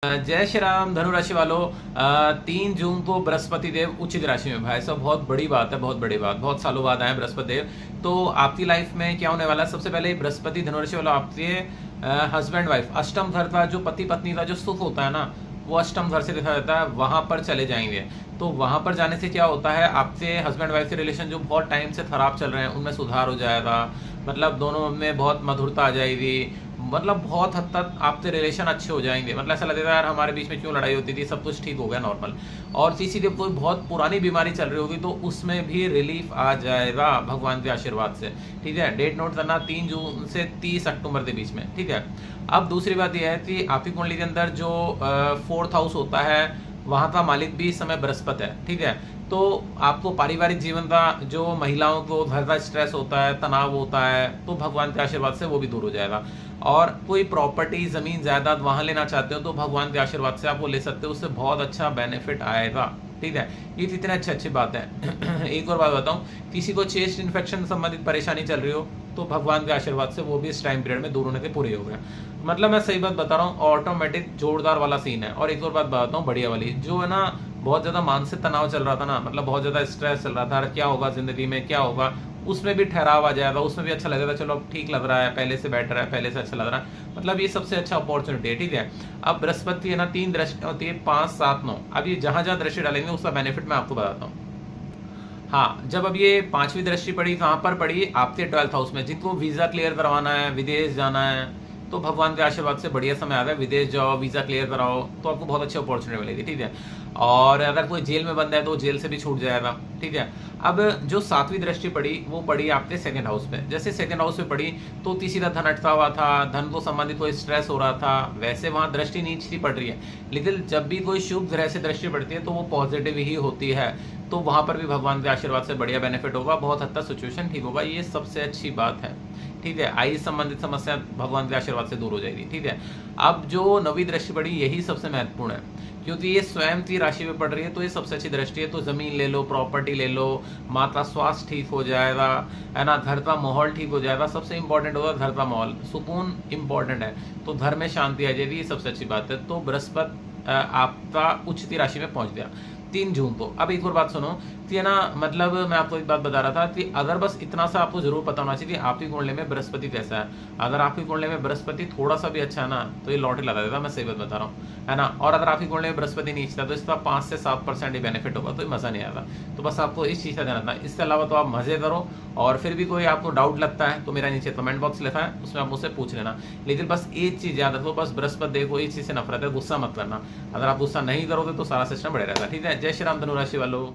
जय श्री राम धनु राशि वालों। 3 जून को बृहस्पति देव उचित राशि में, भाई साहब बहुत बड़ी बात है, बहुत बड़ी बात, बहुत सालों बाद आए बृहस्पति देव। तो आपकी लाइफ में क्या होने वाला है? सबसे पहले बृहस्पति धनु राशि वालों आपके हस्बैंड वाइफ, अष्टम घर का जो पति पत्नी का जो सुख होता है ना, वो अष्टम घर से देखा जाता है, वहां पर चले जाएंगे। तो वहां पर जाने से क्या होता है, आपसे हस्बैंड वाइफ के रिलेशन जो बहुत टाइम से खराब चल रहे हैं उनमें सुधार हो जाएगा। मतलब दोनों में बहुत मधुरता आ जाएगी, मतलब बहुत हद तक आपके रिलेशन अच्छे हो जाएंगे। मतलब ऐसा लगेगा यार हमारे बीच में क्यों लड़ाई होती थी, सब कुछ ठीक हो गया नॉर्मल। और किसी की कोई बहुत पुरानी बीमारी चल रही होगी तो उसमें भी रिलीफ आ जाएगा भगवान के आशीर्वाद से। ठीक है, डेट नोट करना 3 जून से 30 अक्टूबर के बीच में। ठीक है, अब दूसरी बात यह है कि आपकी कुंडली के अंदर जो 4th हाउस होता है वहाँ का मालिक भी इस समय बृहस्पति है। ठीक है, तो आपको पारिवारिक जीवन का जो महिलाओं को घर का स्ट्रेस होता है, तनाव होता है, तो भगवान के आशीर्वाद से वो भी दूर हो जाएगा। और कोई प्रॉपर्टी, जमीन जायदाद वहां लेना चाहते हो तो भगवान के आशीर्वाद से आप वो ले सकते हो, उससे बहुत अच्छा बेनिफिट आएगा। ठीक है, ये कितने अच्छी बात है। एक और बात बताऊं, किसी को चेस्ट इन्फेक्शन संबंधित परेशानी चल रही हो तो भगवान के आशीर्वाद से वो भी इस टाइम पीरियड में दूर होने के पूरे हो गए। मतलब मैं सही बात बता रहा हूँ, ऑटोमेटिक जोरदार वाला सीन है। और एक और बात बताता हूँ बढ़िया वाली, जो है ना बहुत ज्यादा मानसिक तनाव चल रहा था ना, मतलब बहुत ज्यादा स्ट्रेस चल रहा था, क्या होगा जिंदगी में, क्या होगा, उसमें भी ठहराव आ जाएगा, उसमें भी अच्छा लगेगा, चलो अब ठीक लग रहा है, पहले से बेटर है, पहले से अच्छा लग रहा है। मतलब ये सबसे अच्छा अपॉर्चुनिटी है। ठीक है, अब बृहस्पति है ना 3 दृष्टि होती है, 5, 7, 9। अब ये जहां जहां दृष्टि डालेंगे उसका बेनिफिट मैं आपको बताता हूँ। हाँ, जब अब ये 5वीं दृष्टि पड़ी, कहाँ पर पड़ी? आपके 12th हाउस में। जिनको वीजा क्लियर करवाना है, विदेश जाना है, तो भगवान के आशीर्वाद से बढ़िया समय आ रहा है, विदेश जाओ, वीजा क्लियर कराओ, तो आपको बहुत अच्छी अपॉर्चुनिटी मिलेगी। ठीक है, और अगर कोई जेल में बंद है तो जेल से भी छूट जाएगा। ठीक है, अब जो 7वीं दृष्टि पड़ी वो पड़ी आपके 2nd हाउस में। जैसे 2nd हाउस में पड़ी तो तीसरा धन अटका हुआ था, धन को संबंधित कोई स्ट्रेस हो रहा था, वैसे वहां दृष्टि नीच सी पड़ रही है, लेकिन जब भी कोई शुभ ग्रह से दृष्टि पड़ती है तो वो पॉजिटिव ही होती है। तो वहां पर भी भगवान के आशीर्वाद से बढ़िया बेनिफिट होगा, बहुत हद तक सिचुएशन ठीक होगा, ये सबसे अच्छी बात है। ठीक है, आई संबंधित समस्या भगवान के आशीर्वाद से दूर हो जाएगी। ठीक है, अब जो 9वीं दृष्टि पड़ी यही सबसे महत्वपूर्ण है, क्योंकि ये स्वयं की राशि में पड़ रही है, तो ये सबसे अच्छी दृष्टि है। तो जमीन ले लो, प्रॉपर्टी ले लो, माँ का स्वास्थ्य ठीक हो जाएगा, है ना, घर का माहौल ठीक हो जाएगा। सबसे इंपॉर्टेंट होगा घर का माहौल, सुकून इंपॉर्टेंट है, तो घर में शांति आ जाएगी, ये सबसे अच्छी बात है। तो बृहस्पति आपका उच्च राशि में पहुंच गया 3 जून को। अब एक और बात सुनो कि है ना, मतलब मैं आपको एक बात बता रहा था कि अगर बस इतना सा आपको जरूर पता होना चाहिए कि आपकी कुंडली में बृहस्पति कैसा है। अगर आपकी कुंडली में बृहस्पति थोड़ा सा भी अच्छा है ना तो ये लॉटरी लगा देता, मैं सही बात बता रहा हूँ, है ना। और अगर आपकी कुंडली में बृहस्पति नीच था तो इसका 5 से 7% ही बेनिफिट होगा, तो मजा नहीं आएगा। तो बस आपको इस चीज का ध्यान रखना है। इसके अलावा तो आप मजे करो, और फिर भी कोई आपको डाउट लगता है तो मेरा नीचे कमेंट बॉक्स लिखा है, उसमें आप मुझसे पूछ लेना। लेकिन बस एक चीज याद रखो, बस बृहस्पति देव को इस चीज से नफरत है, गुस्सा मत करना। अगर आप गुस्सा नहीं करोगे तो सारा सिस्टम बढ़े रहेगा। ठीक है, जय श्री राम धनु राशि वालों।